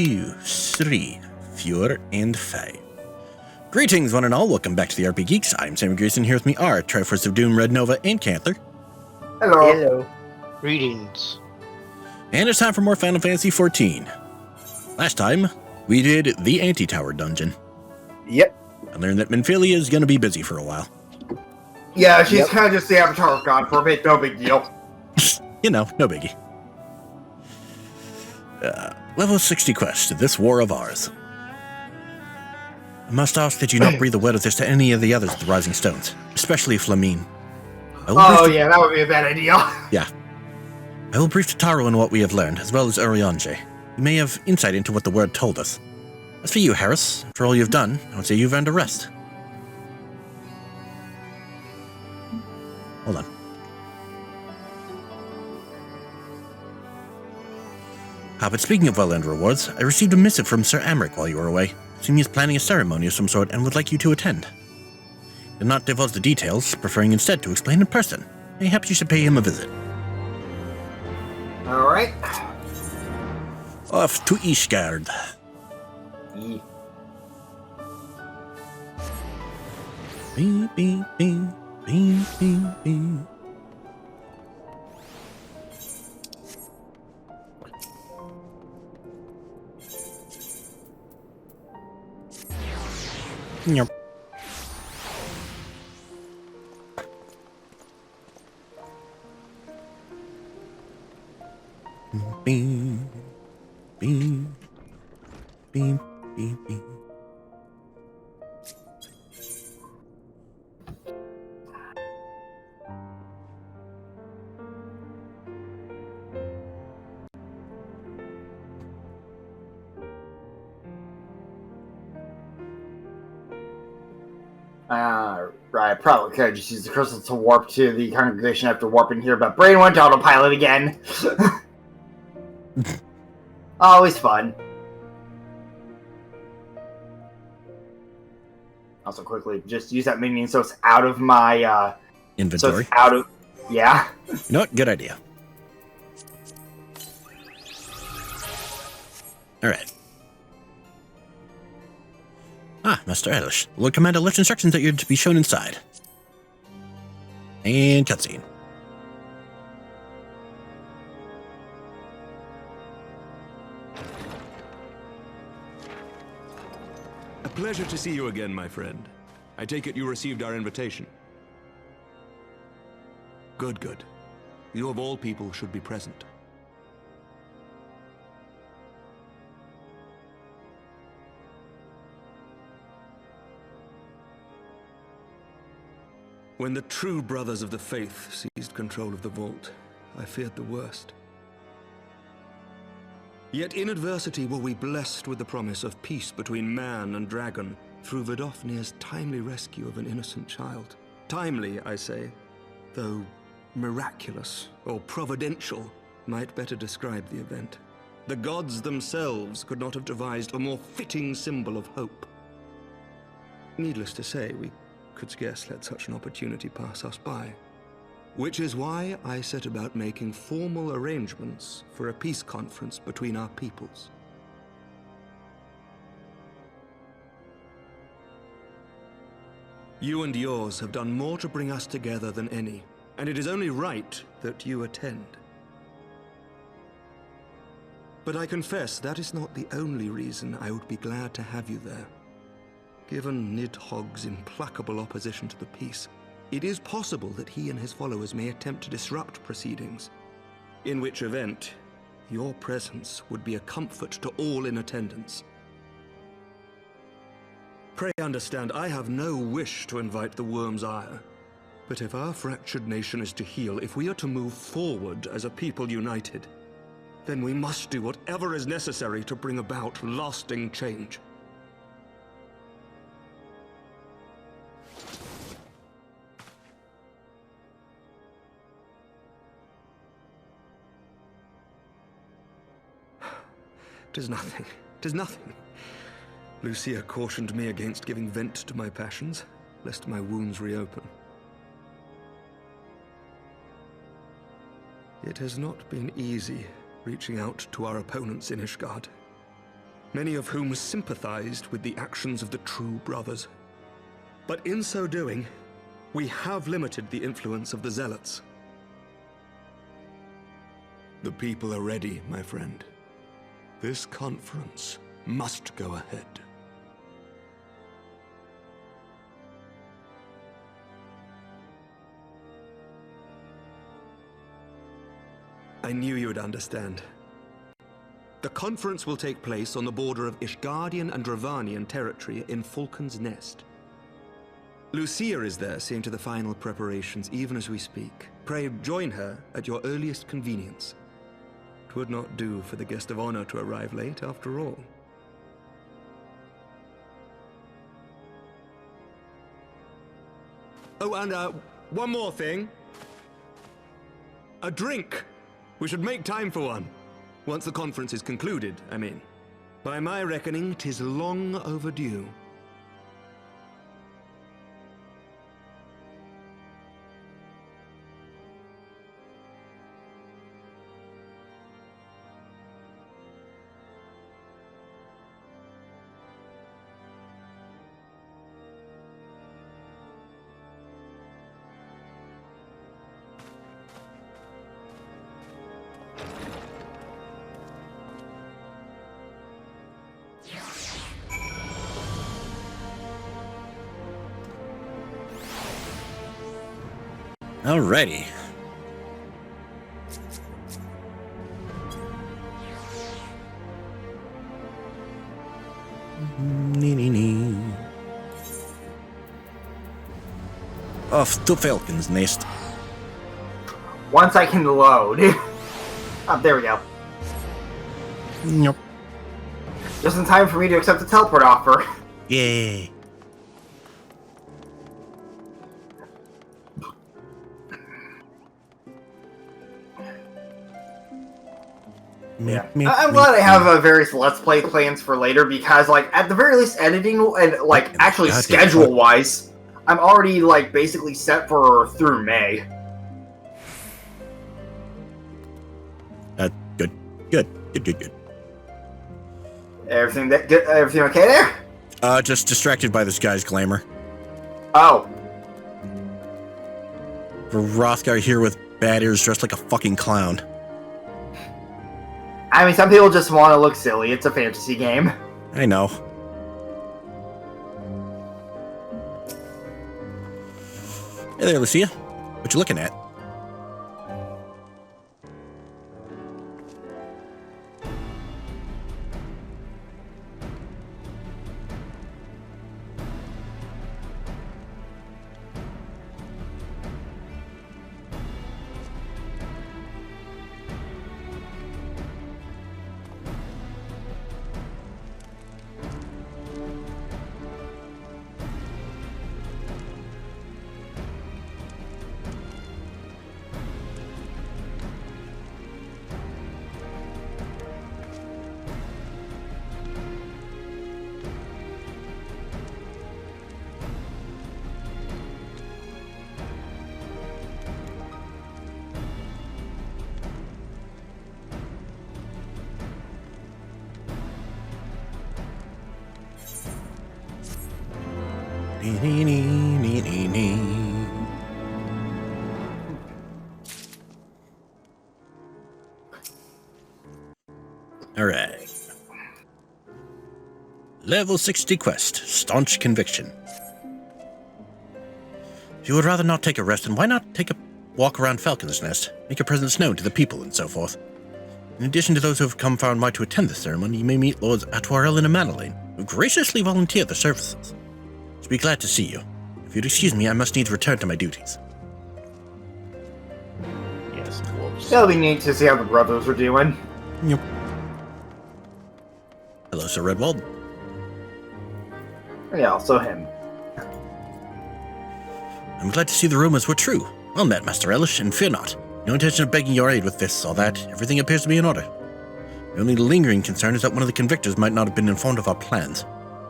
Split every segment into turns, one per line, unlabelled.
2, 3, 4, and 5. Greetings, one and all. Welcome back to the RP Geeks. I'm Sammy Grayson. Here with me are Triforce of Doom, Red Nova, and Cantler.
Hello.
Hello.
Greetings.
And it's time for more Final Fantasy XIV. Last time, we did the Anti-Tower dungeon.
Yep.
I learned that Minfilia is going to be busy for a while.
Yeah, she's kind of just the avatar of God for a bit. No big deal.
You know, no biggie. Level 60 quest, This War of Ours. I must ask that you not breathe a word of this to any of the others at the Rising Stones, especially Flamine.
Yeah, that would be a bad idea.
Yeah. I will brief Taro on what we have learned, as well as Urianger. You may have insight into what the word told us. As for you, Harris, for all you've done, I would say you've earned a rest. Hold on. But speaking of well-earned rewards, I received a missive from Sir Amric while you were away. Seems he is planning a ceremony of some sort and would like you to attend. Did not divulge the details, preferring instead to explain in person. Perhaps you should pay him a visit.
Alright.
Off to Ishgard. Beep, beep, beep, beep, beep, beep. Yep. Beep, beep, beep, beep, beep.
Right, probably could just use the crystal to warp to the congregation after warping here, but brain went autopilot again. Always fun. Also, quickly, just use that minion so it's out of my,
Inventory.
So it's out of... Yeah.
You know what? Good idea. Alright. Master Eilish. Lord Commander left instructions that you're to be shown inside. And cutscene.
A pleasure to see you again, my friend. I take it you received our invitation. Good, good. You of all people should be present. When the true brothers of the faith seized control of the vault, I feared the worst. Yet in adversity were we blessed with the promise of peace between man and dragon through Vidofnir's timely rescue of an innocent child. Timely, I say, though miraculous or providential might better describe the event. The gods themselves could not have devised a more fitting symbol of hope. Needless to say, we could scarce let such an opportunity pass us by. Which is why I set about making formal arrangements for a peace conference between our peoples. You and yours have done more to bring us together than any, and it is only right that you attend. But I confess that is not the only reason I would be glad to have you there. Given Nidhogg's implacable opposition to the peace, it is possible that he and his followers may attempt to disrupt proceedings, in which event, your presence would be a comfort to all in attendance. Pray understand, I have no wish to invite the worm's ire, but if our fractured nation is to heal, if we are to move forward as a people united, then we must do whatever is necessary to bring about lasting change. "'Tis nothing. 'Tis nothing." Lucia cautioned me against giving vent to my passions, lest my wounds reopen. It has not been easy reaching out to our opponents in Ishgard. many of whom sympathized with the actions of the true brothers. But in so doing, we have limited the influence of the zealots. The people are ready, my friend. This conference must go ahead. I knew you would understand. The conference will take place on the border of Ishgardian and Dravanian territory in Falcon's Nest. Lucia is there seeing to the final preparations even as we speak. Pray join her at your earliest convenience. It would not do for the guest of honor to arrive late after all. Oh, and one more thing. A drink. We should make time for one. Once the conference is concluded, I mean. By my reckoning, 'tis long overdue.
Alrighty. Off to Falcon's Nest.
Once I can load. Oh, there we go.
Nope.
Just in time for me to accept the teleport offer.
Yay.
Yeah. I'm glad I have various Let's Play plans for later because, like, at the very least, editing and, like, actually schedule-wise, I'm already, like, basically set for through May.
Good.
Everything okay there?
Just distracted by this guy's glamour.
Oh.
A Rothgar here with bad ears dressed like a fucking clown.
I mean, some people just want to look silly. It's a fantasy game.
I know. Hey there, Lucia. What you looking at? Alright. Level 60 quest, Staunch Conviction. If you would rather not take a rest, then why not take a walk around Falcon's Nest, make your presence known to the people, and so forth. In addition to those who have come far and wide to attend the ceremony, you may meet Lords Atuarel and Madeleine, who graciously volunteer their services. I'd be glad to see you. If you'd excuse me, I must needs return to my duties.
Yes, wolves.
It'll be neat to see how the brothers are doing.
Yep. Hello, Sir Redwald.
Yeah, also him.
I'm glad to see the rumors were true. Well met, Master Elish, and fear not. No intention of begging your aid with this or that. Everything appears to be in order. The only lingering concern is that one of the convictors might not have been informed of our plans.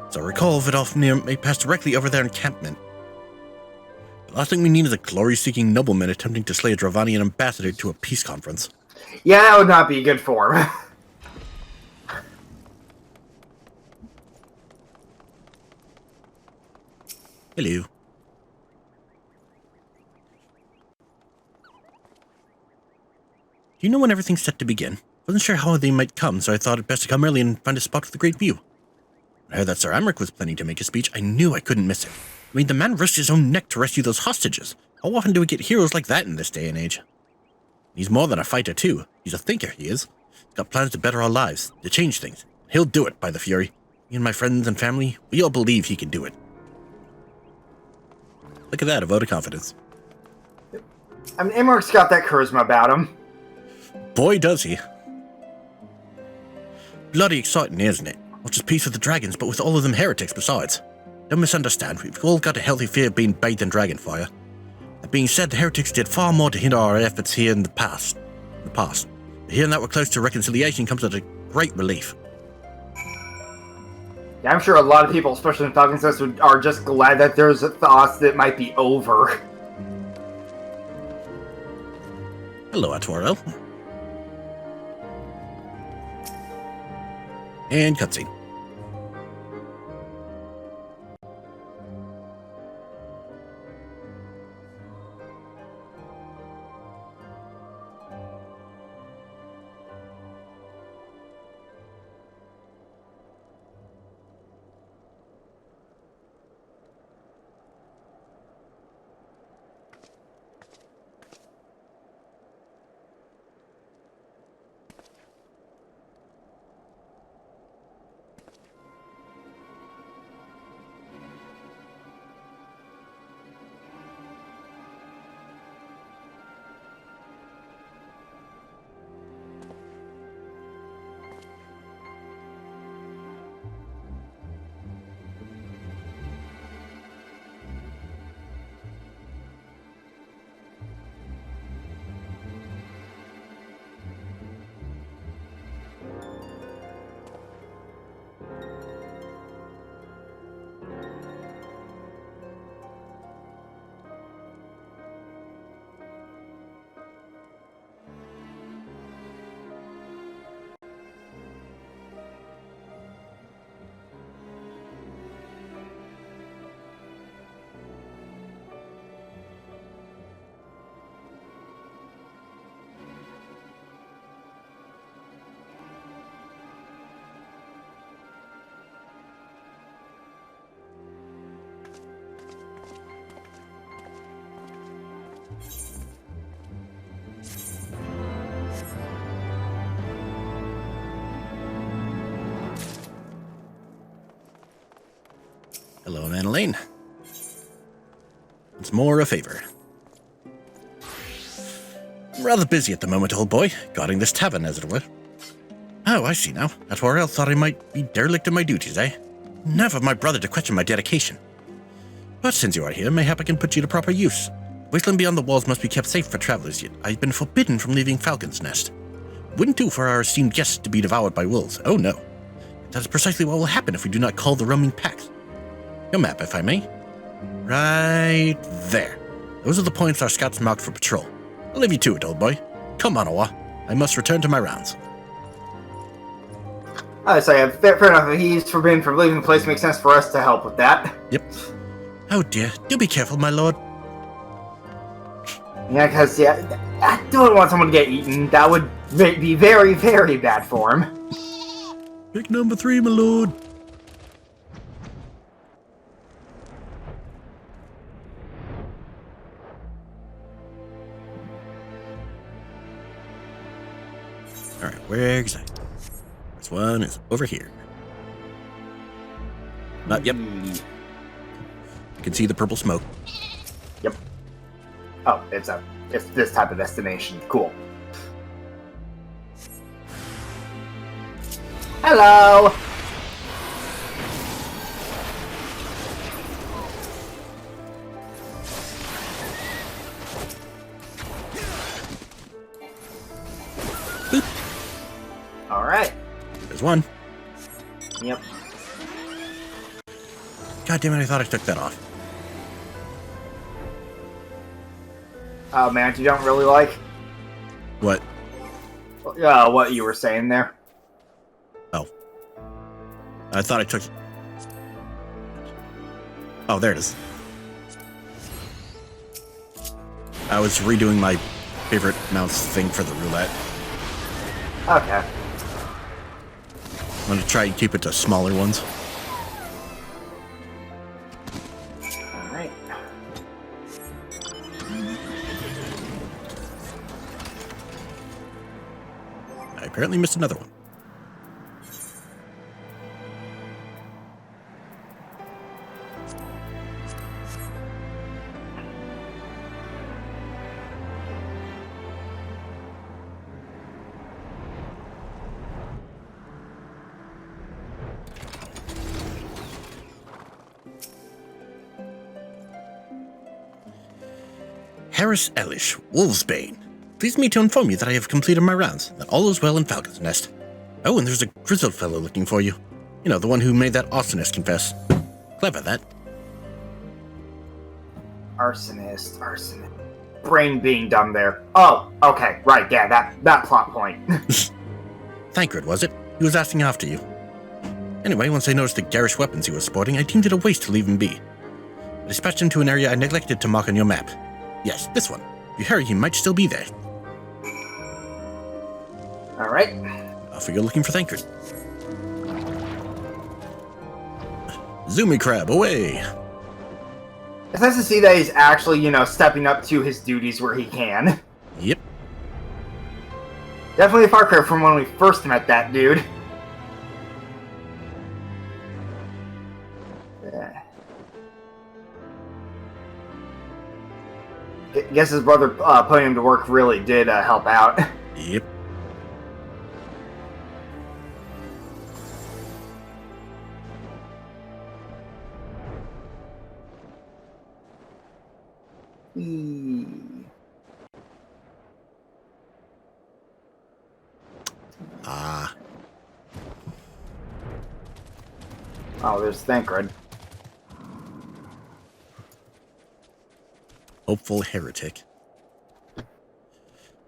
So recall, Vidofnir may pass directly over their encampment. The last thing we need is a glory-seeking nobleman attempting to slay a Dravanian ambassador to a peace conference.
Yeah, that would not be good form.
Hello. Do you know when everything's set to begin? Wasn't sure how they might come, so I thought it best to come early and find a spot with a great view. When I heard that Sir Amric was planning to make a speech, I knew I couldn't miss it. I mean, the man risked his own neck to rescue those hostages. How often do we get heroes like that in this day and age? He's more than a fighter, too. He's a thinker, he is. He's got plans to better our lives, to change things. He'll do it, by the Fury. Me and my friends and family, we all believe he can do it. Look at that, a vote of confidence.
I mean, Amaric's got that charisma about him.
Boy, does he. Bloody exciting, isn't it? Not just peace with the dragons, but with all of them heretics besides. Don't misunderstand, we've all got a healthy fear of being bathed in dragonfire. That being said, the heretics did far more to hinder our efforts here in the past. But hearing that we're close to reconciliation comes at a great relief.
Yeah, I'm sure a lot of people, especially in talking to us, are just glad that there's thoughts that it might be over.
Hello, Atwarel. And cutscene. Hello, Annalene. Once more, a favor. I'm rather busy at the moment, old boy, guarding this tavern, as it were. Oh, I see now. Atwarel thought I might be derelict in my duties, eh? Enough of my brother to question my dedication. But since you are here, mayhap I can put you to proper use. The wasteland beyond the walls must be kept safe for travelers, yet I've been forbidden from leaving Falcon's Nest. Wouldn't do for our esteemed guests to be devoured by wolves. Oh no. That is precisely what will happen if we do not call the roaming packs. Your map, if I may. Right there. Those are the points our scouts marked for patrol. I'll leave you to it, old boy. Come on, Owa. I must return to my rounds.
I say, fair enough. If he's forbidden from leaving the place, it makes sense for us to help with that.
Yep. Oh dear. Do be careful, my lord.
Yeah, because, I don't want someone to get eaten. That would be very, very bad for him.
Pick number 3, my lord. Alright, where exactly? This one is over here. Yep. You can see the purple smoke.
Yep. Oh, it's this type of destination. Cool. Hello! Alright.
There's one.
Yep.
God damn it, I thought I took that off.
Oh man, you don't really like?
What?
What you were saying there.
Oh. I thought I took... Oh, there it is. I was redoing my favorite mouse thing for the roulette.
Okay.
I'm going to try and keep it to smaller ones.
Alright.
I apparently missed another one. Harris Elish, Wolvesbane. Please me to inform you that I have completed my rounds, that all is well in Falcon's Nest. Oh, and there's a grizzled fellow looking for you. You know, the one who made that arsonist confess. Clever, that.
Arsonist. Brain being dumb there. Oh, okay, right, yeah, that plot point.
Thancred, was it? He was asking after you. Anyway, once I noticed the garish weapons he was sporting, I deemed it a waste to leave him be. I dispatched him to an area I neglected to mark on your map. Yes, this one. If you hurry, he might still be there.
Alright.
Off we go looking for Thancred. Zoomy crab, away!
It's nice to see that he's actually, stepping up to his duties where he can.
Yep.
Definitely a far cry from when we first met that dude. Yeah. Guess his brother putting him to work really did help out.
Yep. Ah.
Oh, there's Thancred.
Hopeful heretic.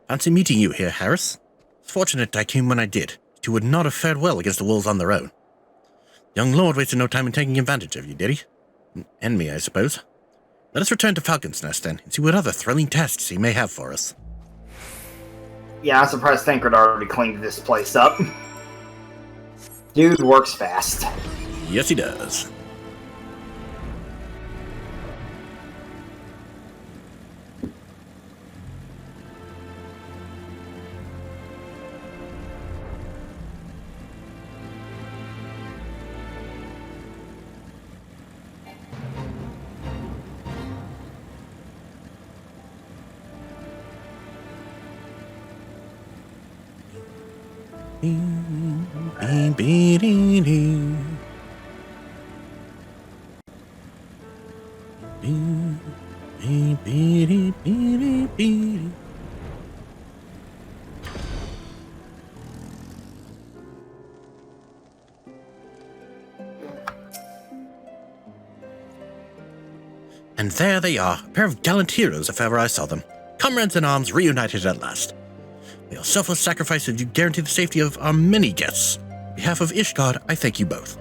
Fancy meeting you here, Harris. It's fortunate I came when I did. You would not have fared well against the wolves on their own. Young Lord wasted no time in taking advantage of you, did he? And me, I suppose. Let us return to Falcon's Nest, then, and see what other thrilling tasks he may have for us.
Yeah, I'm surprised Thancred already cleaned this place up. Dude works fast.
Yes, he does. And there they are, a pair of gallant heroes if ever I saw them. Comrades in arms reunited at last. By your selfless sacrifices, you guarantee the safety of our many guests. On behalf of Ishgard, I thank you both.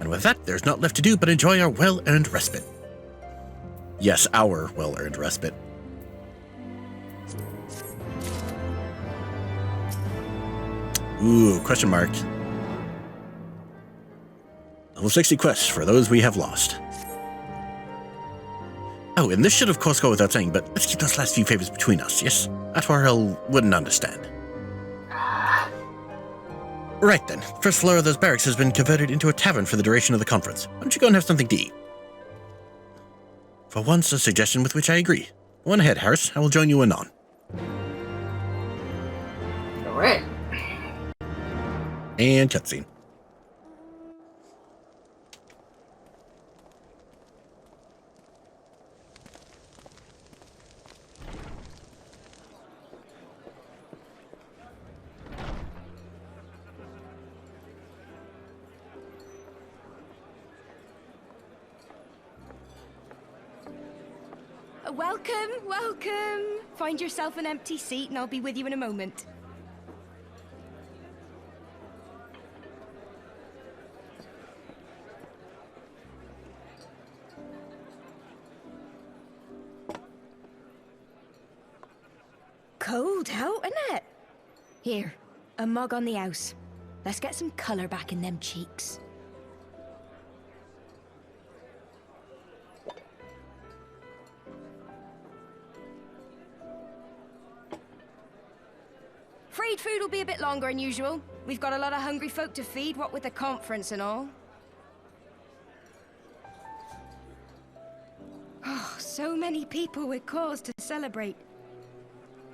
And with that, there's not left to do but enjoy our well-earned respite. Yes, our well-earned respite. Ooh, question mark. Level 60 quests for those we have lost. Oh, and this should of course go without saying, but let's keep those last few favors between us, yes? Atwaril wouldn't understand. Right then, first floor of those barracks has been converted into a tavern for the duration of the conference. Why don't you go and have something to eat? For once, a suggestion with which I agree. Go on ahead, Harris. I will join you anon.
Alright.
And cutscene.
Welcome, welcome. Find yourself an empty seat and I'll be with you in a moment. cold out, isn't it? Here, a mug on the house. Let's get some colour back in them cheeks. Freed food will be a bit longer than usual. We've got a lot of hungry folk to feed, what with the conference and all. Oh, so many people with cause to celebrate.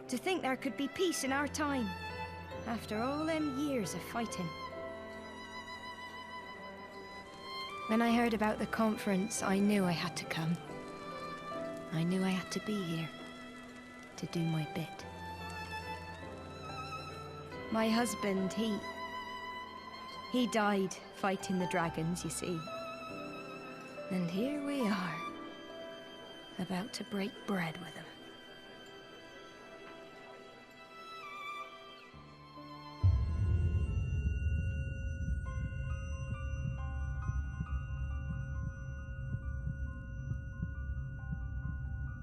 To think there could be peace in our time, after all them years of fighting. When I heard about the conference, I knew I had to come. I knew I had to be here, to do my bit. My husband, he died fighting the dragons, you see. And here we are, about to break bread with him.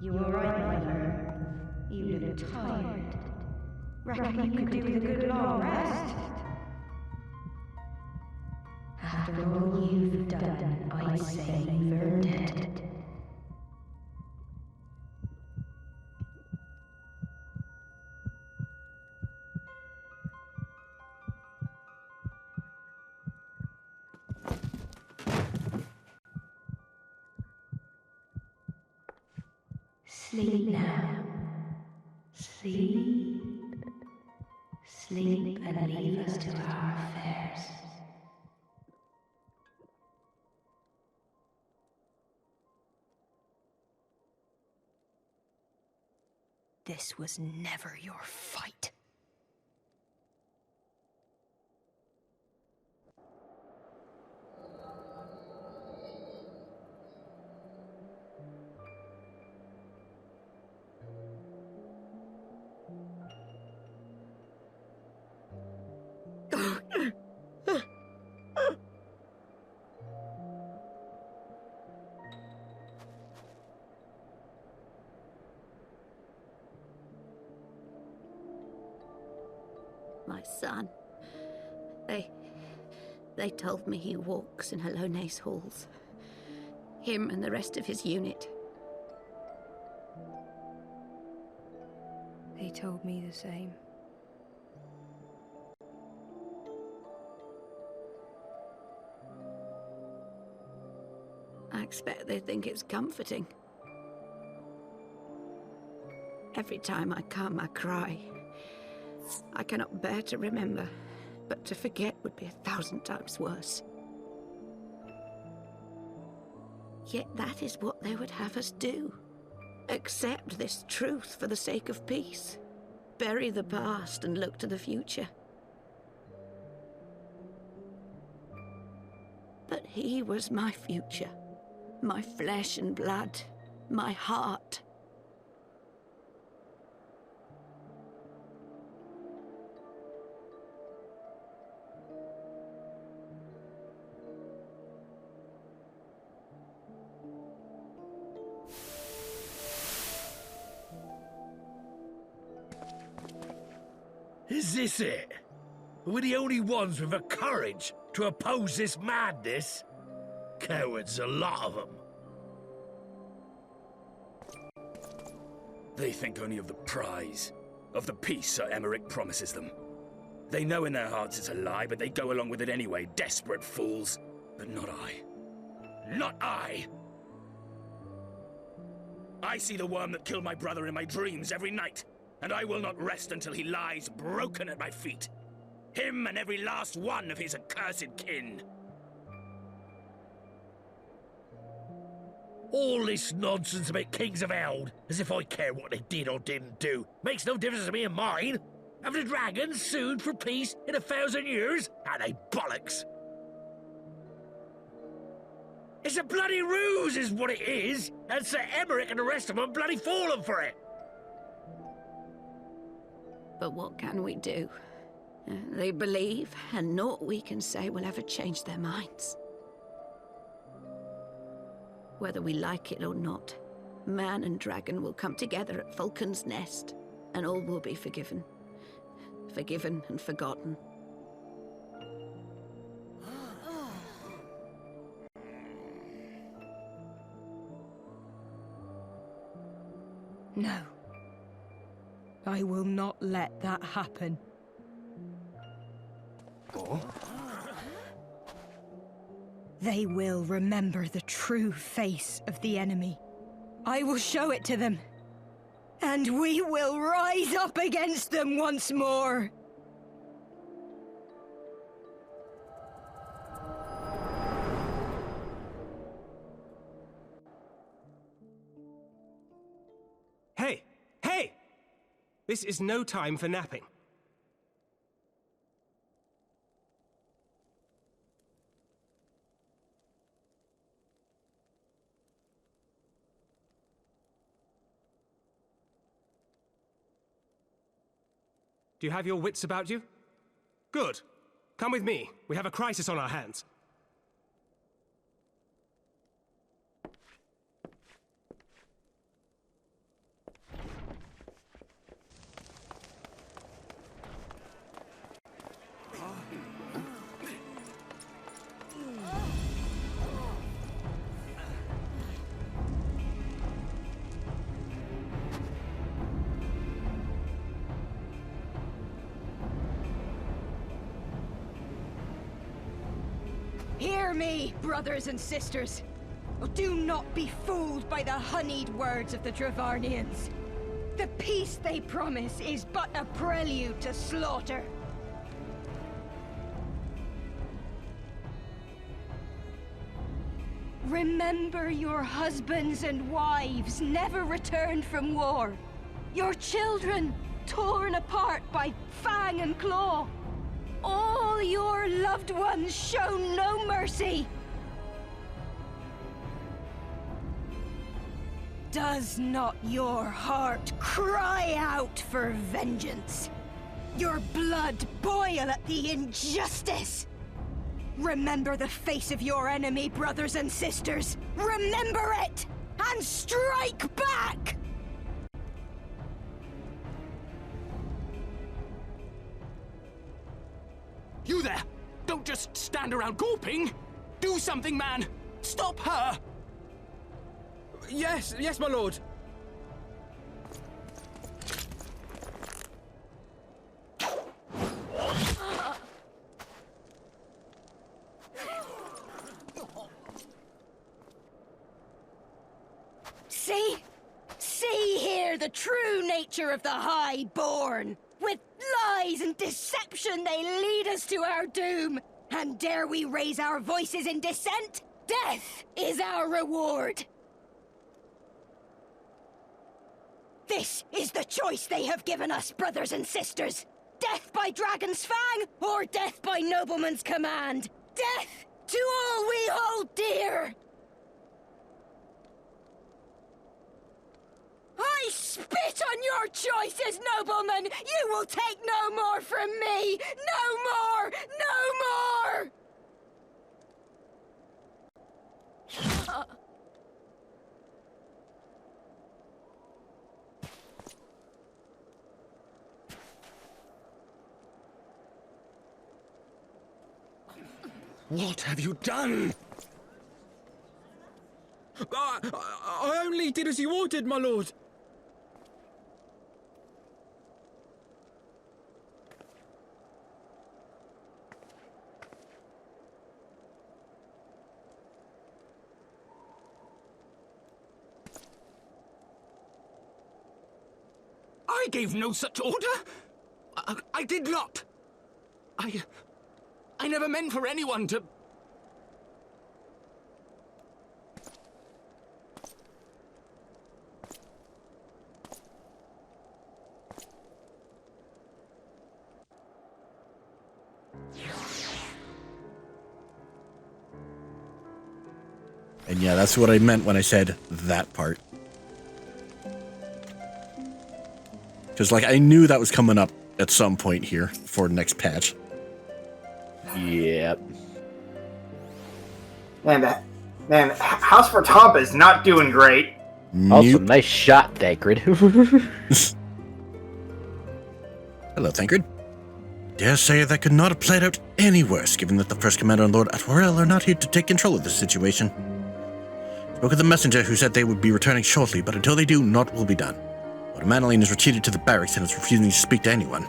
You were right, mother. You look tired. Reckon you could do with a good long rest? After all you've done, I'd say you've earned it. Sleep now. Sleep. Sleep and leave us to our affairs.
This was never your fight.
My son. They told me he walks in Hallone's halls. Him and the rest of his unit.
They told me the same.
I expect they think it's comforting. Every time I come, I cry. I cannot bear to remember, but to forget would be 1,000 times worse. Yet that is what they would have us do. Accept this truth for the sake of peace. Bury the past and look to the future. But he was my future, my flesh and blood, my heart.
Is this it? We're the only ones with the courage to oppose this madness? Cowards, a lot of them. They think only of the prize, of the peace Sir Emmerich promises them. They know in their hearts it's a lie, but they go along with it anyway, desperate fools. But not I. Not I! I see the worm that killed my brother in my dreams every night. And I will not rest until he lies broken at my feet. Him and every last one of his accursed kin. All this nonsense about Kings of Eld, as if I care what they did or didn't do, makes no difference to me and mine. Have the dragons sued for peace in 1,000 years? Are they bollocks? It's a bloody ruse is what it is, and Sir Emmerich and the rest of them bloody fallen for it.
But what can we do? They believe, and naught we can say will ever change their minds. Whether we like it or not, man and dragon will come together at Vulcan's Nest, and all will be forgiven. Forgiven and forgotten.
No. I will not let that happen.
Oh?
They will remember the true face of the enemy. I will show it to them. And we will rise up against them once more.
Hey! Hey! This is no time for napping. Do you have your wits about you? Good. Come with me. We have a crisis on our hands.
Hear me, brothers and sisters. Do not be fooled by the honeyed words of the Dravarnians. The peace they promise is but a prelude to slaughter. Remember your husbands and wives never returned from war. Your children torn apart by fang and claw. All your loved ones shown no mercy. Does not your heart cry out for vengeance? Your blood boil at the injustice? Remember the face of your enemy, brothers and sisters. Remember it, and strike back!
You there! Don't just stand around gawping! Do something, man! Stop her!
Yes, my lord.
See here the true nature of the Highborn. With lies and deception they lead us to our doom. And dare we raise our voices in dissent? Death is our reward. This is the choice they have given us, brothers and sisters. Death by dragon's fang, or death by nobleman's command. Death to all we hold dear. I spit on your choices, noblemen! You will take no more from me! No more! No more!
What have you done?
I only did as you ordered, my lord.
I gave no such order. I did not. I never meant for anyone to...
And yeah, that's what I meant when I said that part. Because, like, I knew that was coming up at some point here for the next patch.
Yep.
Man, House for Top is not doing great.
Also, nice shot, Dacrid.
Hello, Thancred. Dare say that could not have played out any worse, given that the First Commander and Lord Atwarel are not here to take control of the situation. Spoke with the messenger who said they would be returning shortly, but until they do, naught will be done. Lord Manaline has retreated to the barracks and is refusing to speak to anyone.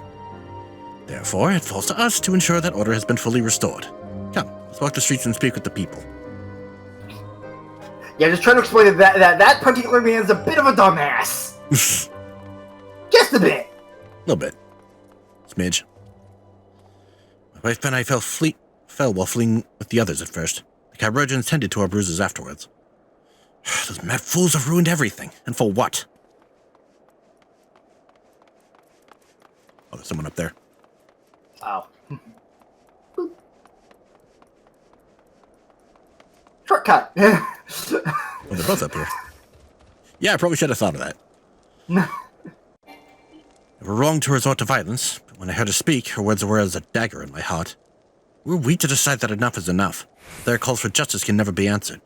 Therefore, it falls to us to ensure that order has been fully restored. Come, let's walk the streets and speak with the people.
Yeah, just trying to explain that particular man's a bit of a dumbass. Just a bit.
A little bit. Smidge. My wife and I fell while fleeing with the others at first. The Chirurgeons tended to our bruises afterwards. Those mad fools have ruined everything. And for what? Oh, there's someone up there.
Oh. Shortcut.
Oh, they're both up here. Yeah, I probably should have thought of that. We were wrong to resort to violence, but when I heard her speak, her words were as a dagger in my heart. Who are we to decide that enough is enough? Their calls for justice can never be answered.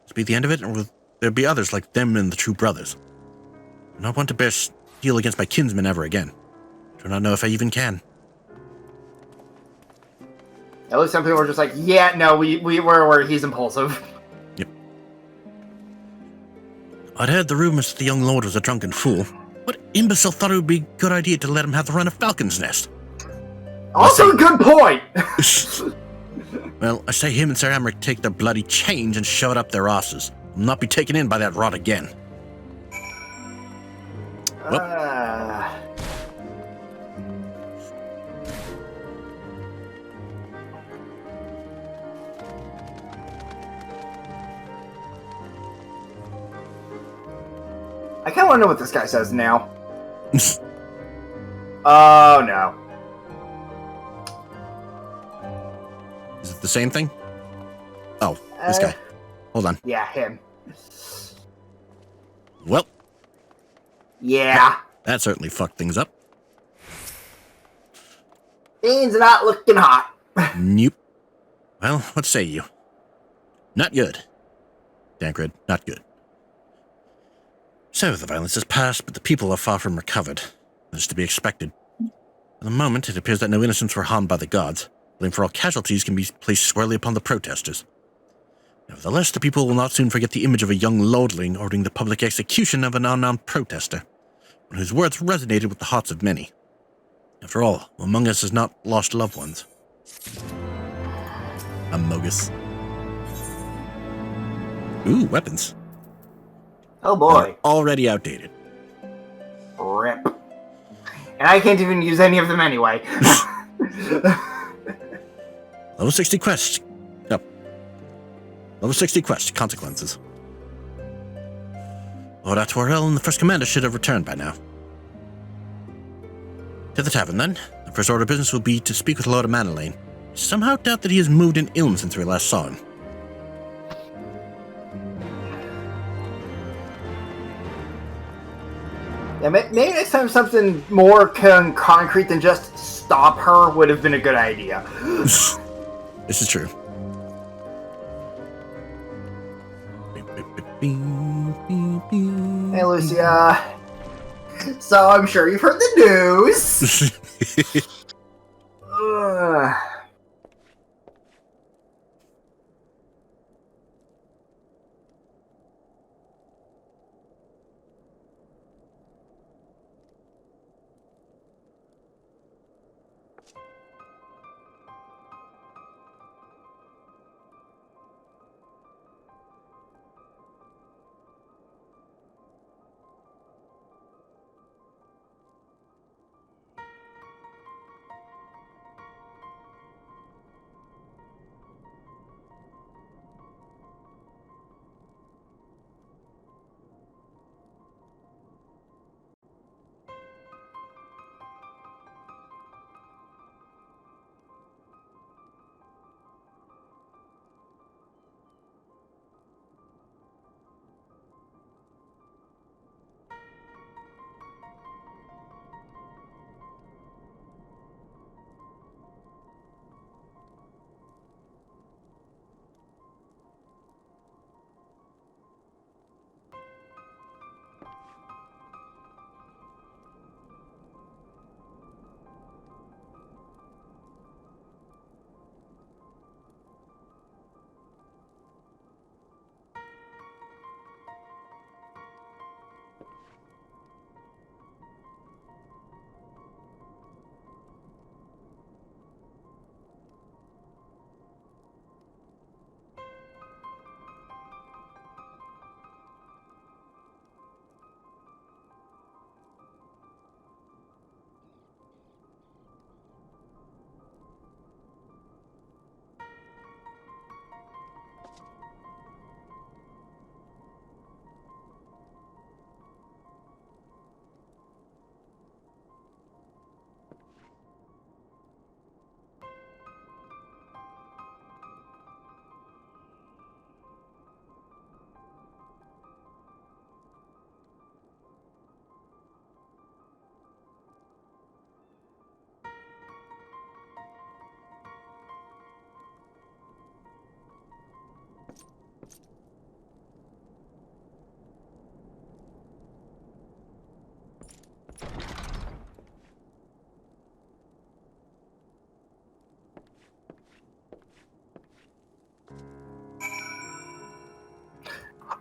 This be the end of it, or will there be others like them and the true brothers? I do not want to bear steel against my kinsmen ever again. I do not know if I even can.
At least some people are just like, yeah, no, we're he's impulsive.
Yep. I'd heard the rumors that the young lord was a drunken fool. What imbecile thought it would be a good idea to let him have the run of Falcon's Nest?
Also a good point!
Well, I say him and Sir Amric take their bloody change and shove it up their asses. I'll not be taken in by that rot again.
I kind of want to know what this guy says now. Oh, no.
Is it the same thing? Oh, this guy. Hold on.
Yeah, him.
Well.
Yeah.
That certainly fucked things up.
Things not looking hot.
Nope. Well, what say you? Not good. Thancred, not good. So, the violence has passed, but the people are far from recovered. That is to be expected. For the moment, it appears that no innocents were harmed by the gods. Blame for all casualties can be placed squarely upon the protesters. Nevertheless, the people will not soon forget the image of a young lordling ordering the public execution of an unarmed protester, one whose words resonated with the hearts of many. After all, who among us has not lost loved ones? Amogus. Ooh, weapons.
Oh boy.
Already outdated.
Rip. And I can't even use any of them anyway.
Level 60 quest. Yep. Level 60 quest. Consequences. Lord Atwarel and the First Commander should have returned by now. To the tavern, then. The first order of business will be to speak with Lord Manaline. I somehow doubt that he has moved in Ilm since we last saw him.
Yeah, maybe next time something more concrete than just stop her would have been a good idea.
This is true.
Hey, Lucia. So I'm sure you've heard the news.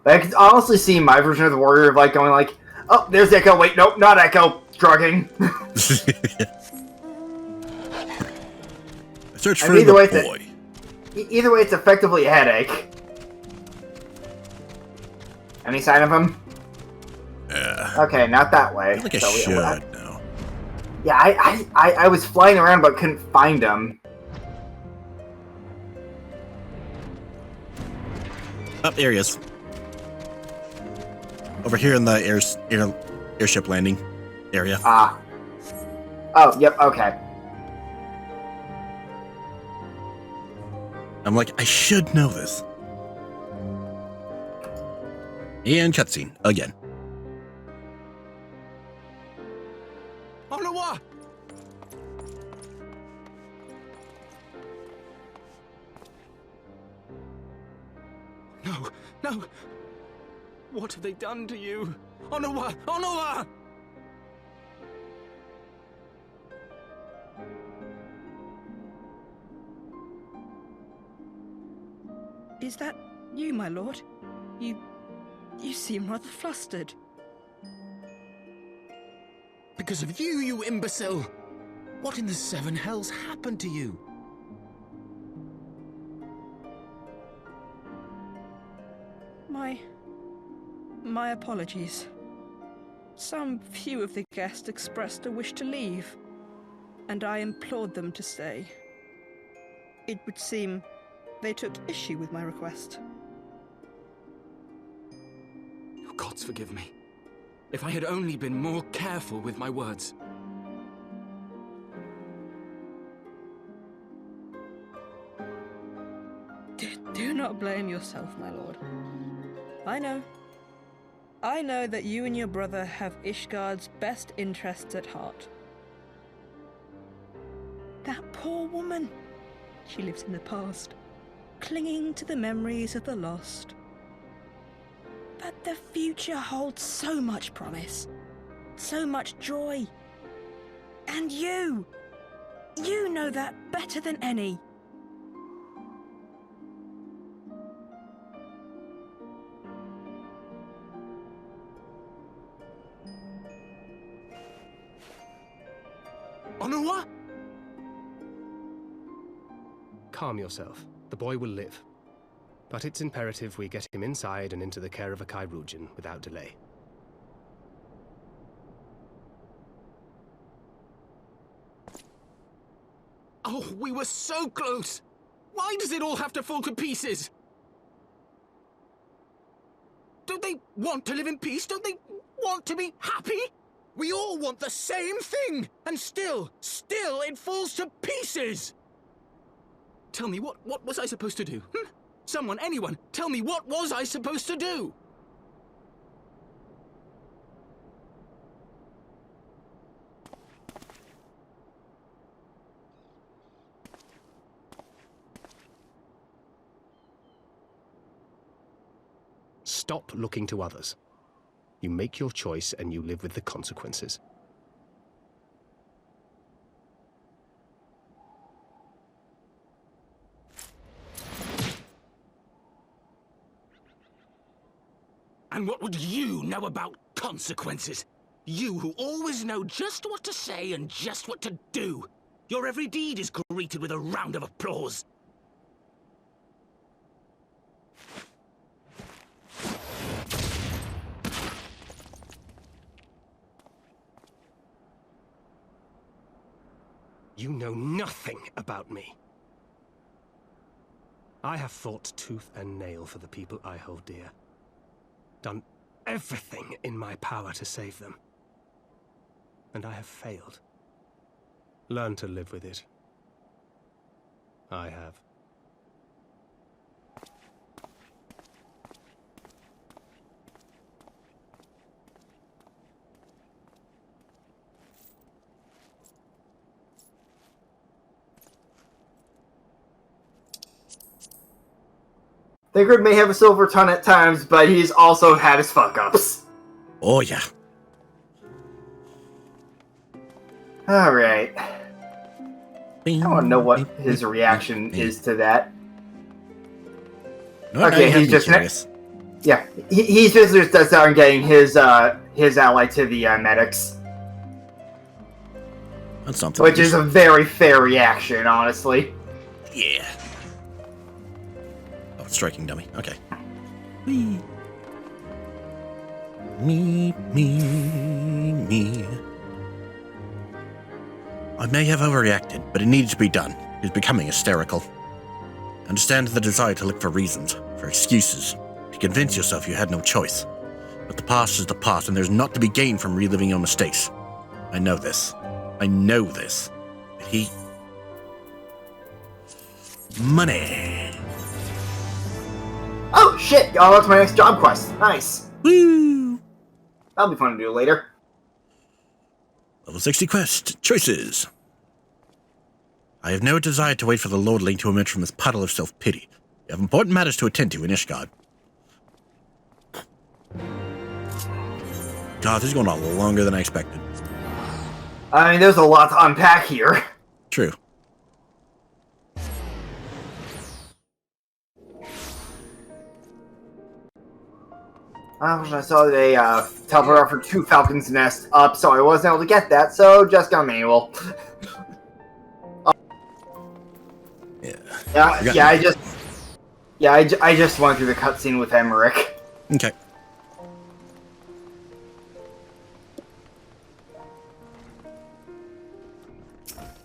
I could honestly see my version of the warrior of like going like, oh, there's Echo. Wait, nope, not Echo. Drugging.
Search for the boy.
Either way, it's effectively a headache. Any sign of him? Okay, not that way.
I feel like I should now.
Yeah, I was flying around but couldn't find him.
Oh, there he is. Over here in the airship landing area.
Ah. Oh, yep, okay.
I'm like, I should know this. And cutscene again.
Onawa! No, no. What have they done to you? Onawa! Onawa!
Is that you, my lord? You seem rather flustered.
Because of you, you imbecile! What in the seven hells happened to you?
My apologies. Some few of the guests expressed a wish to leave, and I implored them to stay. It would seem they took issue with my request.
Oh, gods forgive me. If I had only been more careful with my words.
Do not blame yourself, my lord. I know that you and your brother have Ishgard's best interests at heart. That poor woman. She lives in the past, clinging to the memories of the lost. But the future holds so much promise, so much joy. And you know that better than any.
Onawa?
Calm yourself. The boy will live. But it's imperative we get him inside and into the care of a Kairujin without delay.
Oh, we were so close! Why does it all have to fall to pieces? Don't they want to live in peace? Don't they want to be happy? We all want the same thing! And still it falls to pieces! Tell me, what was I supposed to do? Someone, anyone, tell me, what was I supposed to do?
Stop looking to others. You make your choice and you live with the consequences.
And what would you know about consequences? You who always know just what to say and just what to do. Your every deed is greeted with a round of applause.
You know nothing about me. I have fought tooth and nail for the people I hold dear. Done everything in my power to save them. And I have failed. Learn to live with it. I have.
Thingrid may have a silver tongue at times, but he's also had his fuck-ups.
Oh, yeah.
Alright. I want to know what his reaction is to that.
No,
okay, he's just yeah. He's just starting getting his ally to the medics.
That's something.
Which is a very fair reaction, honestly.
Yeah. Oh, striking dummy. Okay. Whee. Me. I may have overreacted, but it needed to be done. He's becoming hysterical. Understand the desire to look for reasons, for excuses, to convince yourself you had no choice. But the past is the past, and there's naught to be gained from reliving your mistakes. I know this. But he... Money.
Oh, shit! Oh, that's my next job quest. Nice.
Woo!
That'll be fun to do later.
Level 60 quest. Choices. I have no desire to wait for the lordling to emerge from his puddle of self-pity. You have important matters to attend to in Ishgard. God, this is going on a little longer than I expected.
I mean, there's a lot to unpack here.
True.
I saw they teleported for 2 Falcon's Nest up, so I wasn't able to get that, so just got manual. I just went through the cutscene with Emmerich.
Okay.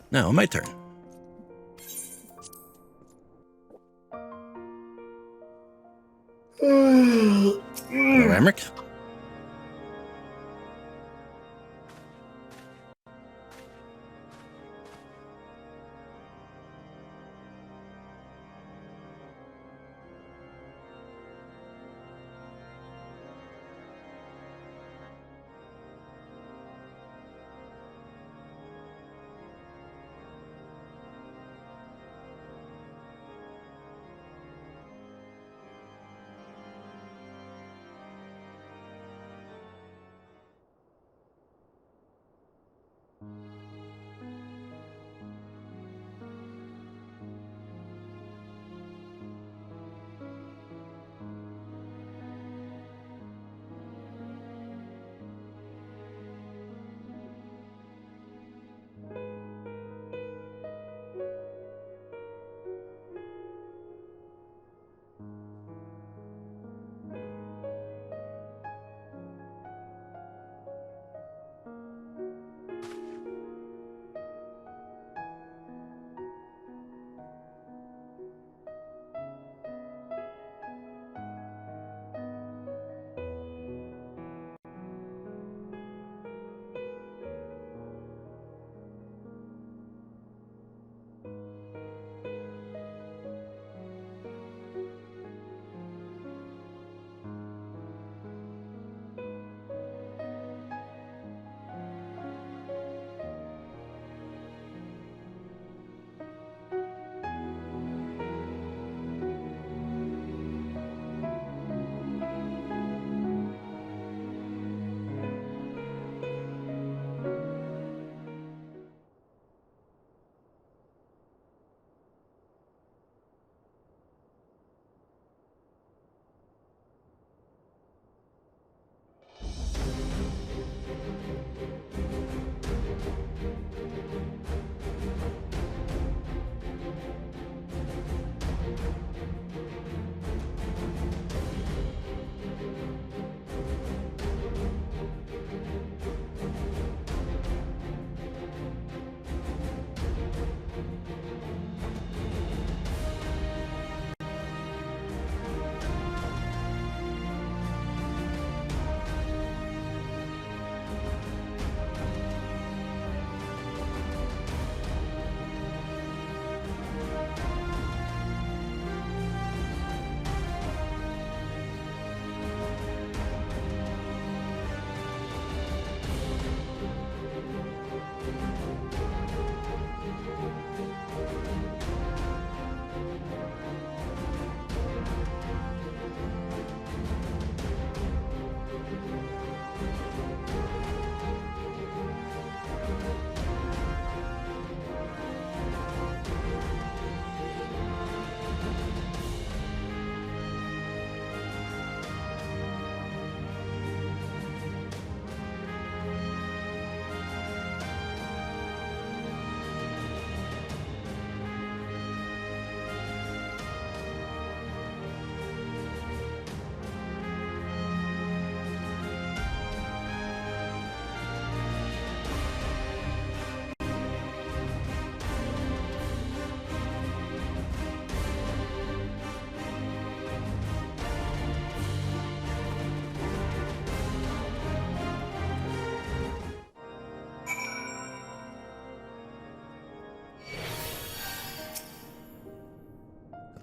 Now, my turn. Hello, Emmerich.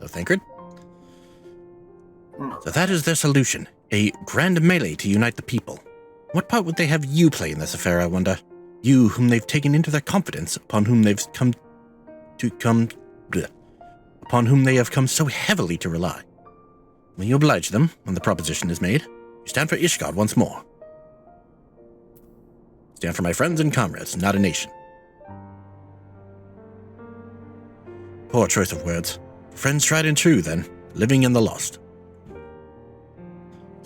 So, Thancred? So that is their solution. A grand melee to unite the people. What part would they have you play in this affair, I wonder? You, whom they've taken into their confidence, upon whom they have come so heavily to rely. When you oblige them, when the proposition is made, you stand for Ishgard once more. Stand for my friends and comrades, not a nation. Poor choice of words. Friends tried and true, then, living in the lost.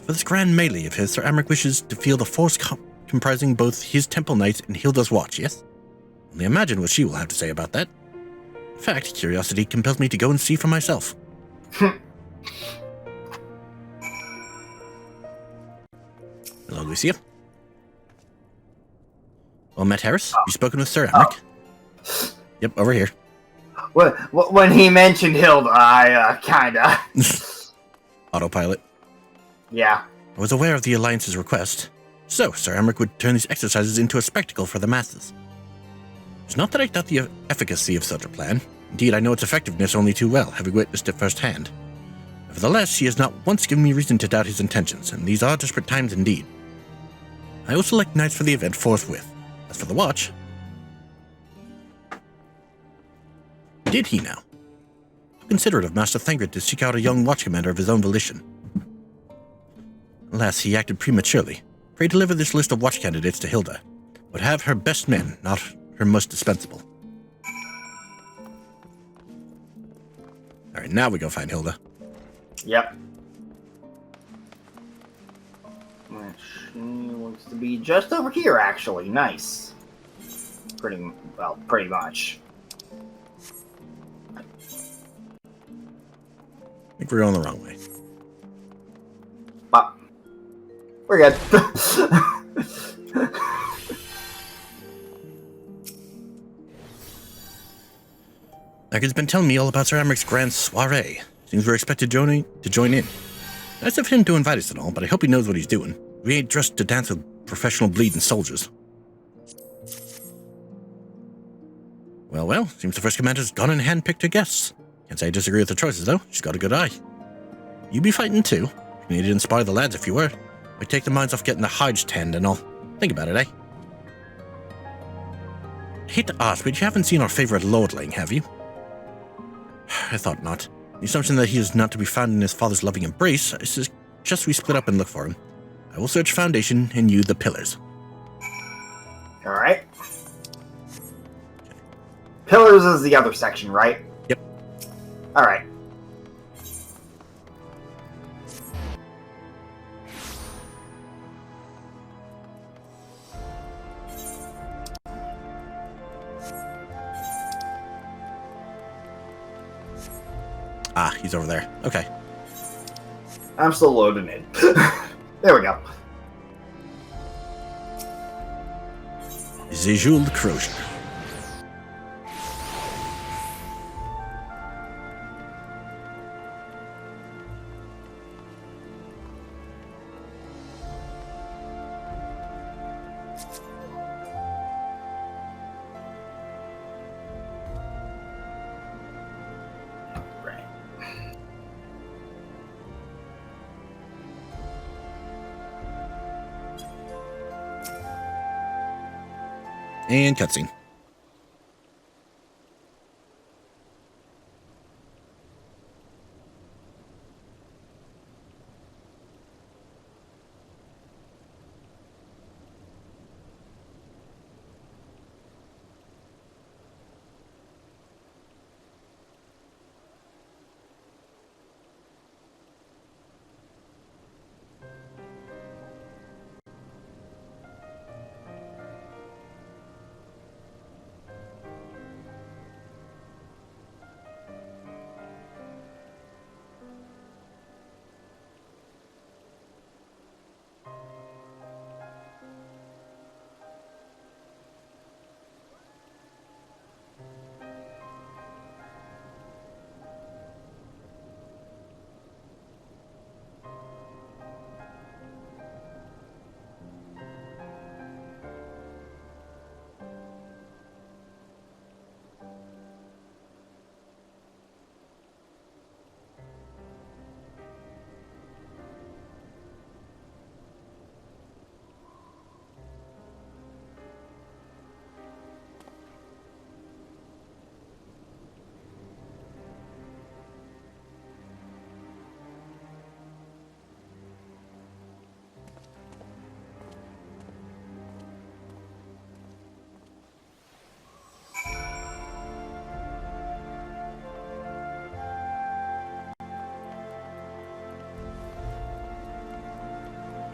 For this grand melee of his, Sir Amric wishes to feel the force comprising both his Temple Knights and Hilda's Watch, yes? Only imagine what she will have to say about that. In fact, curiosity compels me to go and see for myself. Hello, Lucia. Well met, Harris. You spoken with Sir Amric? Yep, over here.
When he mentioned Hilda, I kinda...
Autopilot.
Yeah.
I was aware of the Alliance's request. So, Sir Amric would turn these exercises into a spectacle for the masses. It's not that I doubt the efficacy of such a plan. Indeed, I know its effectiveness only too well, having witnessed it firsthand. Nevertheless, he has not once given me reason to doubt his intentions, and these are desperate times indeed. I will select knights for the event forthwith. As for the watch... Did he now? How considerate of Master Thancred to seek out a young watch commander of his own volition. Alas, he acted prematurely. Pray deliver this list of watch candidates to Hilda, but have her best men, not her most dispensable. Alright, now we go find Hilda.
Yep. Which looks to be just over here, actually. Nice. Pretty much.
I think we're going the wrong way.
But we're good.
Thancred's been telling me all about Sir Amric's grand soiree. Seems we're expected to join in. Nice of him to invite us and all, but I hope he knows what he's doing. We ain't dressed to dance with professional bleeding soldiers. Well, seems the first commander's gone and handpicked her guests. Can't say I disagree with her choices, though. She's got a good eye. You be fighting, too? You need to inspire the lads if you were. Might take the minds off getting the hides tanned and all. Think about it, eh? I hate to ask, but you haven't seen our favorite lordling, have you? I thought not. The assumption that he is not to be found in his father's loving embrace is just we split up and look for him. I will search Foundation and you the Pillars.
Alright. Pillars is the other section, right?
Yep.
Alright.
Ah, he's over there. Okay.
I'm still loading in. There we go.
Zejul Crozier. And cutscene.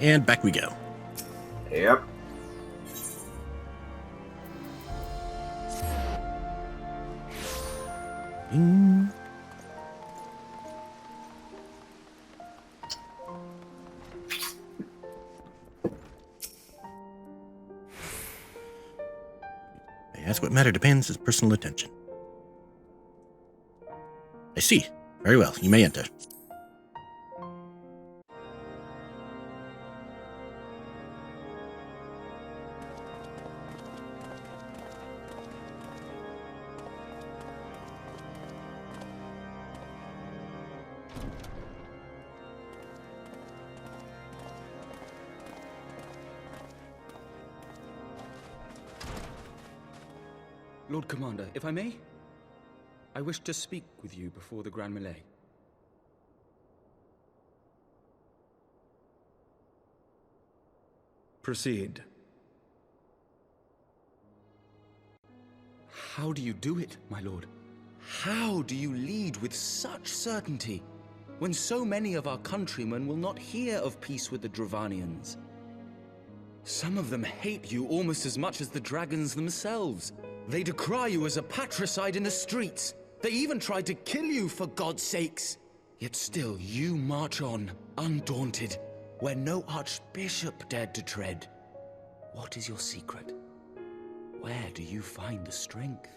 And back we go.
Yep.
I ask what matter demands his personal attention. I see. Very well, you may enter.
Lord Commander, if I may, I wish to speak with you before the Grand Melee.
Proceed.
How do you do it, my lord? How do you lead with such certainty, when so many of our countrymen will not hear of peace with the Dravanians? Some of them hate you almost as much as the dragons themselves. They decry you as a patricide in the streets. They even tried to kill you, for God's sakes. Yet still you march on, undaunted, where no archbishop dared to tread. What is your secret? Where do you find the strength?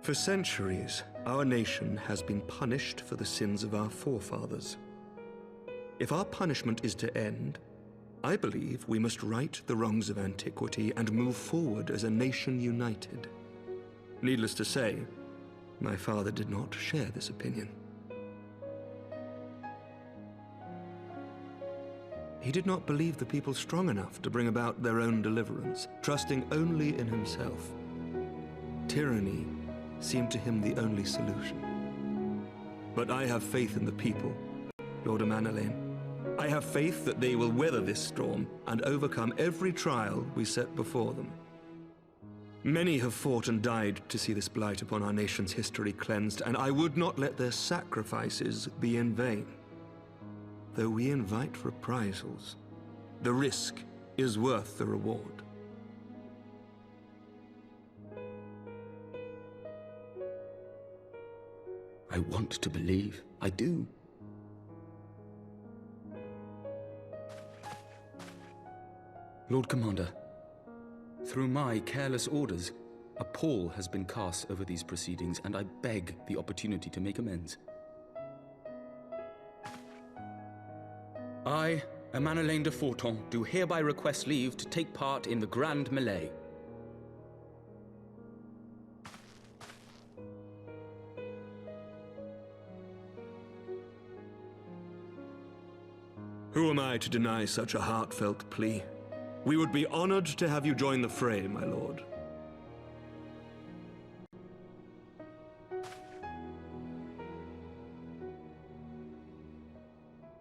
For centuries, our nation has been punished for the sins of our forefathers. If our punishment is to end, I believe we must right the wrongs of antiquity and move forward as a nation united. Needless to say, my father did not share this opinion. He did not believe the people strong enough to bring about their own deliverance, trusting only in himself. Tyranny seemed to him the only solution. But I have faith in the people, Lord Amanalain. I have faith that they will weather this storm and overcome every trial we set before them. Many have fought and died to see this blight upon our nation's history cleansed, and I would not let their sacrifices be in vain. Though we invite reprisals, the risk is worth the reward.
I want to believe. I do. Lord Commander, through my careless orders, a pall has been cast over these proceedings, and I beg the opportunity to make amends. I, Amanalain de Forton, do hereby request leave to take part in the Grand Melee.
Who am I to deny such a heartfelt plea? We would be honored to have you join the fray, my lord.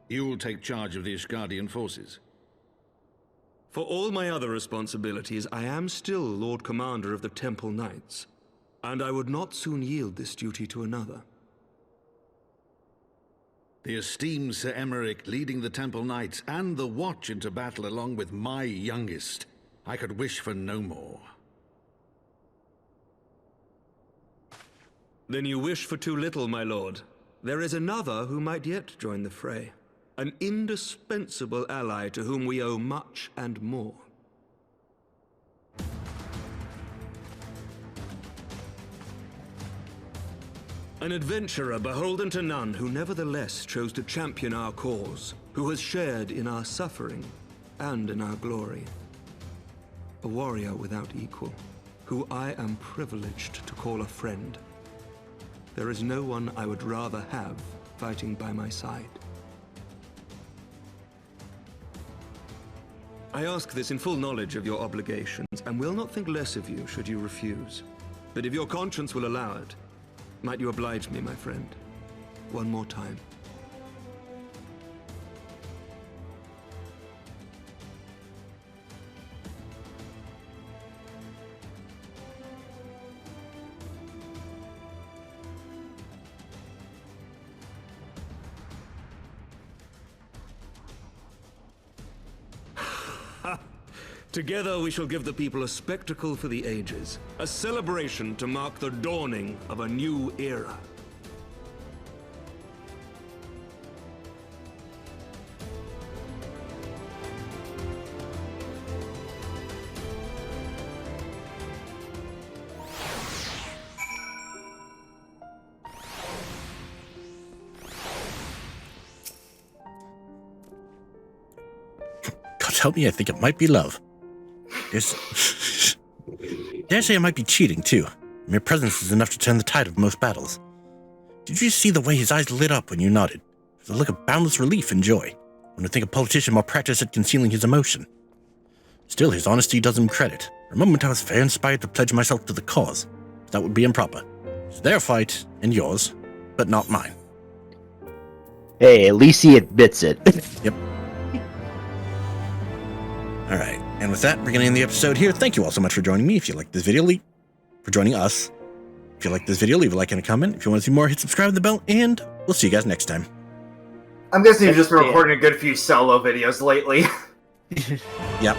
You will take charge of the Ishgardian forces?
For all my other responsibilities, I am still Lord Commander of the Temple Knights, and I would not soon yield this duty to another.
The esteemed Sir Emeric leading the Temple Knights and the Watch into battle along with my youngest. I could wish for no more.
Then you wish for too little, my lord. There is another who might yet join the fray. An indispensable ally to whom we owe much and more. An adventurer beholden to none who nevertheless chose to champion our cause, who has shared in our suffering and in our glory. A warrior without equal, who I am privileged to call a friend. There is no one I would rather have fighting by my side. I ask this in full knowledge of your obligations, and will not think less of you should you refuse. But if your conscience will allow it, might you oblige me, my friend, one more time? Together we shall give the people a spectacle for the ages, a celebration to mark the dawning of a new era.
God help me, I think it might be love. Dare say it might be cheating, too. Mere presence is enough to turn the tide of most battles. Did you see the way his eyes lit up when you nodded? It was a look of boundless relief and joy. One would think a politician more practiced at concealing his emotion. Still, his honesty does him credit. For a moment I was fair inspired to pledge myself to the cause. But that would be improper. It's their fight, and yours, but not mine.
Hey, at least he admits it.
Yep. Alright, and with that, we're going to end the episode here. Thank you all so much for joining me. If you like this video, for joining us. If you like this video, leave a like and a comment. If you want to see more, hit subscribe to the bell, and we'll see you guys next time.
I'm guessing you've just been recording a good few solo videos lately.
Yep.